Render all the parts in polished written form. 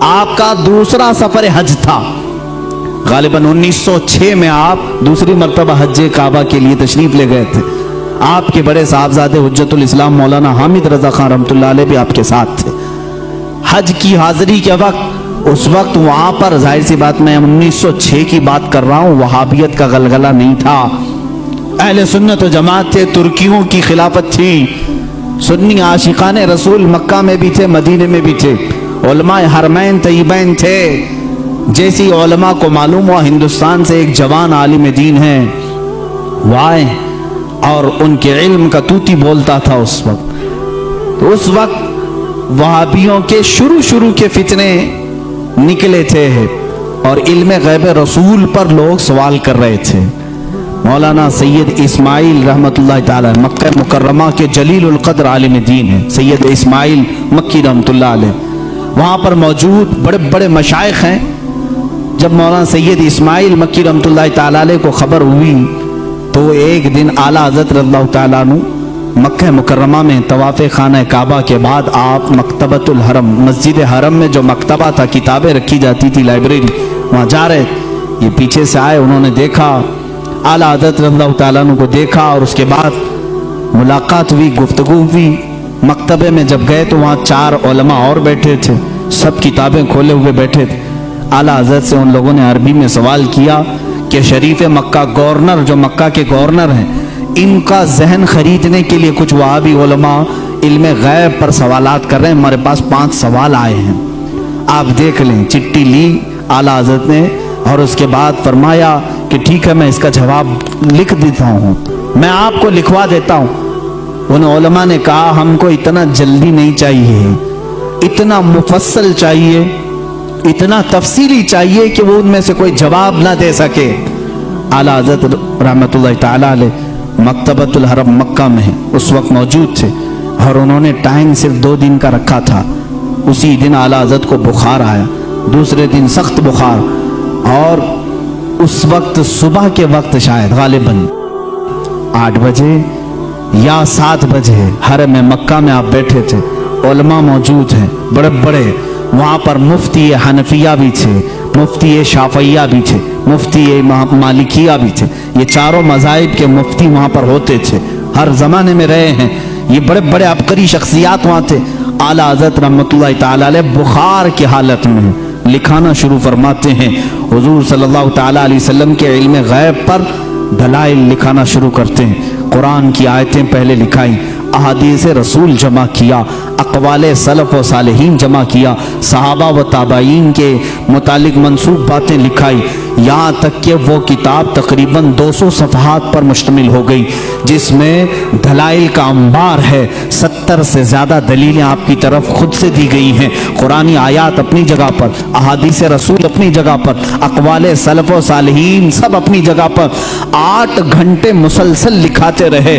آپ کا دوسرا سفر حج تھا. غالباً 1906 میں آپ دوسری مرتبہ حج کعبہ کے لیے تشریف لے گئے تھے. آپ کے بڑے صاحبزادے حجت الاسلام مولانا حامد رضا خان رحمۃ اللہ علیہ بھی آپ کے ساتھ تھے. حج کی حاضری کے وقت اس وقت وہاں پر ظاہر سی بات میں 1906 کی بات کر رہا ہوں، وہابیت کا غلغلہ نہیں تھا. اہل سنت و جماعت تھے، ترکیوں کی خلافت تھی. سنی عاشقان رسول مکہ میں بھی تھے، مدینے میں بھی تھے. علماء حرمین طیبین تھے. جیسی علماء کو معلوم ہوا ہندوستان سے ایک جوان عالم دین ہے، وہ آئے اور ان کے علم کا توتی بولتا تھا اس وقت. تو اس وقت وہابیوں کے شروع کے فتنے نکلے تھے اور علم غیب رسول پر لوگ سوال کر رہے تھے. مولانا سید اسماعیل رحمت اللہ تعالی مکہ مکرمہ کے جلیل القدر عالم دین ہیں، سید اسماعیل مکی رحمت اللہ علیہ، وہاں پر موجود بڑے بڑے مشائخ ہیں. جب مولانا سید اسماعیل مکی رحمت اللہ تعالی علیہ کو خبر ہوئی تو ایک دن اعلیٰ حضرت رضی اللہ تعالیٰ عنہ مکہ مکرمہ میں طواف خانہ کعبہ کے بعد آپ مکتبۃ الحرم، مسجد حرم میں جو مکتبہ تھا، کتابیں رکھی جاتی تھی، لائبریری، وہاں جا رہے. یہ پیچھے سے آئے، انہوں نے دیکھا اعلیٰ حضرت رضی اللہ تعالیٰ عنہ کو دیکھا اور اس کے بعد ملاقات ہوئی، گفتگو ہوئی. مکتبے میں جب گئے تو وہاں 4 علماء اور بیٹھے تھے، سب کتابیں کھولے ہوئے بیٹھے تھے. اعلیٰ حضرت سے ان لوگوں نے عربی میں سوال کیا کہ شریف مکہ گورنر، جو مکہ کے گورنر ہیں، ان کا ذہن خریدنے کے لیے کچھ وہابی علماء علم غیب پر سوالات کر رہے ہیں، ہمارے پاس 5 سوال آئے ہیں، آپ دیکھ لیں. چٹھی لی اعلیٰ حضرت نے اور اس کے بعد فرمایا کہ ٹھیک ہے، میں اس کا جواب لکھ دیتا ہوں، میں آپ کو لکھوا دیتا ہوں. ان علماء نے کہا ہم کو اتنا جلدی نہیں چاہیے، اتنا مفصل چاہیے، اتنا تفصیلی چاہیے کہ وہ ان میں سے کوئی جواب نہ دے سکے. اعلیٰ حضرت رحمت اللہ تعالیٰ علیہ مکتبۃ الحرم مکہ میں اس وقت موجود تھے اور انہوں نے ٹائم صرف 2 دن کا رکھا تھا. اسی دن اعلیٰ حضرت کو بخار آیا، دوسرے دن سخت بخار، اور اس وقت صبح کے وقت شاید غالباً 8 بجے یا 7 بجے حرم مکہ میں آپ بیٹھے تھے. علماء موجود ہیں بڑے بڑے، وہاں پر مفتی حنفیہ بھی تھے، مفتی شافعیہ بھی تھے، مفتی مالکیہ بھی تھے. یہ 4 مذاہب کے مفتی وہاں پر ہوتے تھے، ہر زمانے میں رہے ہیں. یہ بڑے بڑے عبقری شخصیات وہاں تھے. اعلیٰ حضرت رحمت اللہ تعالیٰ علیہ بخار کی حالت میں لکھانا شروع فرماتے ہیں. حضور صلی اللہ تعالیٰ علیہ وسلم کے علم غیب پر دلائل لکھانا شروع کرتے ہیں. قرآن کی آیتیں پہلے لکھائیں، احادیث رسول جمع کیا، اقوال سلف و صالحین جمع کیا، صحابہ و تابعین کے متعلق منسوب باتیں لکھائی، یہاں تک کہ وہ کتاب تقریباً 200 صفحات پر مشتمل ہو گئی، جس میں دلائل کا انبار ہے. 70 سے زیادہ دلیلیں آپ کی طرف خود سے دی گئی ہیں. قرآنی آیات اپنی جگہ پر، احادیث رسول اپنی جگہ پر، اقوال سلف و صالحین سب اپنی جگہ پر. 8 گھنٹے مسلسل لکھاتے رہے.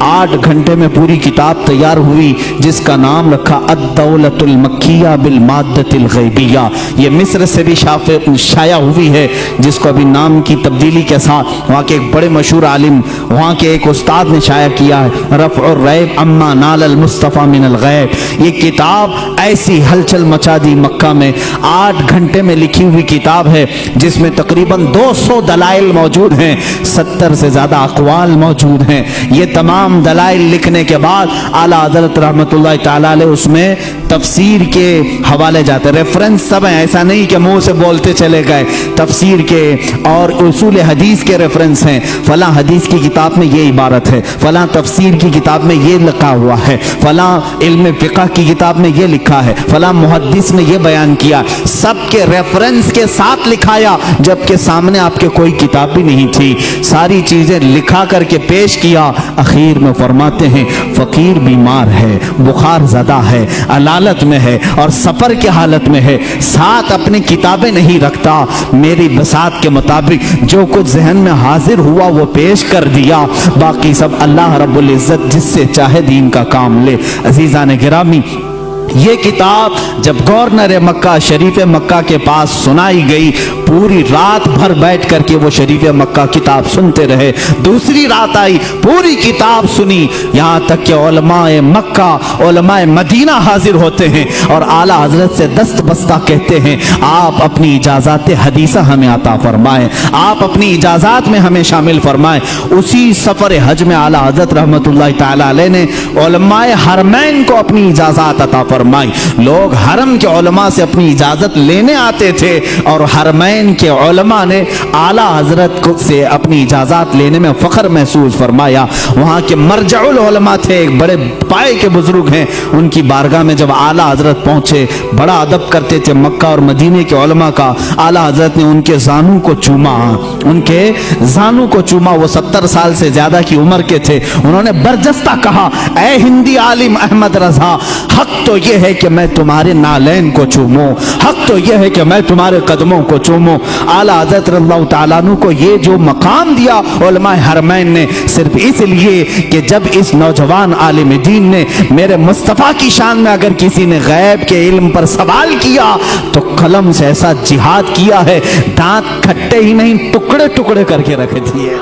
8 گھنٹے میں پوری کتاب تیار ہوئی جس کا نام رکھا الدولۃ المکیہ بالمادۃ الغیبیہ. یہ مصر سے بھی شائع ہوئی ہے، جس کو ابھی نام کی تبدیلی کے ساتھ وہاں کے ایک بڑے مشہور عالم، وہاں کے ایک استاد نے شائع کیا ہے، رفع الریب اما نال المصطفیٰ من الغیب. یہ کتاب ایسی ہلچل مچا دی مکہ میں. 8 گھنٹے میں لکھی ہوئی کتاب ہے جس میں تقریباً 200 دلائل موجود ہیں، 70 سے زیادہ اقوال موجود ہیں. یہ تمام دلائل لکھنے کے بعد اعلیٰ حضرت رحمت اللہ تعالیٰ علیہ اس میں تفسیر کے حوالے جاتے، ریفرنس سب ہیں، ایسا نہیں کہ منہ سے بولتے چلے گئے. تفسیر کے اور اصول حدیث کے ریفرنس ہیں، فلاں حدیث کی کتاب میں یہ عبارت ہے، فلاں تفسیر کی کتاب میں یہ لکھا ہوا ہے، فلاں علم فقہ کی کتاب میں یہ لکھا ہے، فلاں محدث نے یہ بیان کیا. سب کے ریفرنس کے ساتھ لکھایا، جبکہ سامنے آپ کے کوئی کتاب بھی نہیں تھی. ساری چیزیں لکھا کر کے پیش کیا. اخیر میں فرماتے ہیں فقیر بیمار ہے، بخار زدہ ہے، علالت میں ہے اور سفر کی حالت میں ہے، ساتھ اپنی کتابیں نہیں رکھتا. میری بساط کے مطابق جو کچھ ذہن میں حاضر ہوا وہ پیش کر دیا، باقی سب اللہ رب العزت جس سے چاہے دین کا کام لے. عزیزان گرامی، یہ کتاب جب گورنر مکہ شریف مکہ کے پاس سنائی گئی، پوری رات بھر بیٹھ کر کے وہ شریف مکہ کتاب سنتے رہے۔ دوسری رات آئی، پوری کتاب سنی، یہاں تک کہ علماء مکہ، علماء مدینہ حاضر ہوتے ہیں اور اعلیٰ حضرت سے دست بستہ کہتے ہیں آپ اپنی اجازات حدیثہ ہمیں عطا فرمائیں، آپ اپنی اجازات میں ہمیں شامل فرمائیں۔ اسی سفر حج میں اعلیٰ حضرت رحمت اللہ تعالی علیہ نے علماء حرمین کو اپنی اجازات عطا فرمائی۔ لوگ حرم کے علماء سے اپنی اجازت لینے آتے تھے اور حرمین کے علماء نے اعلیٰ حضرت سے اپنی اجازات لینے میں فخر محسوس فرمایا۔ وہاں کے مرجع العلماء تھے، ایک بڑے پائے کے بزرگ ہیں، ان کی بارگاہ میں جب اعلیٰ حضرت پہنچے بڑا ادب کرتے تھے مکہ اور مدینے کے علماء کا۔ اعلیٰ حضرت نے ان کے زانوں کو چوما، ان کے زانوں کو چوما، وہ 70 سال سے زیادہ کی عمر کے تھے۔ انہوں نے برجستہ کہا اے ہندی عالم احمد رضا، حق تو یہ ہے کہ میں تمہارے نالین کو چوموں، حق تو یہ ہے کہ میں تمہارے قدموں کو چوموں۔ اعلیٰ حضرت رضی اللہ تعالیٰ عنہ کو یہ جو مقام دیا علماء حرمین نے، صرف اس لیے کہ جب اس نوجوان عالم دین نے میرے مصطفیٰ کی شان میں اگر کسی نے غیب کے علم پر سوال کیا تو قلم سے ایسا جہاد کیا ہے، دانت کھٹے ہی نہیں ٹکڑے ٹکڑے کر کے رکھ دیے۔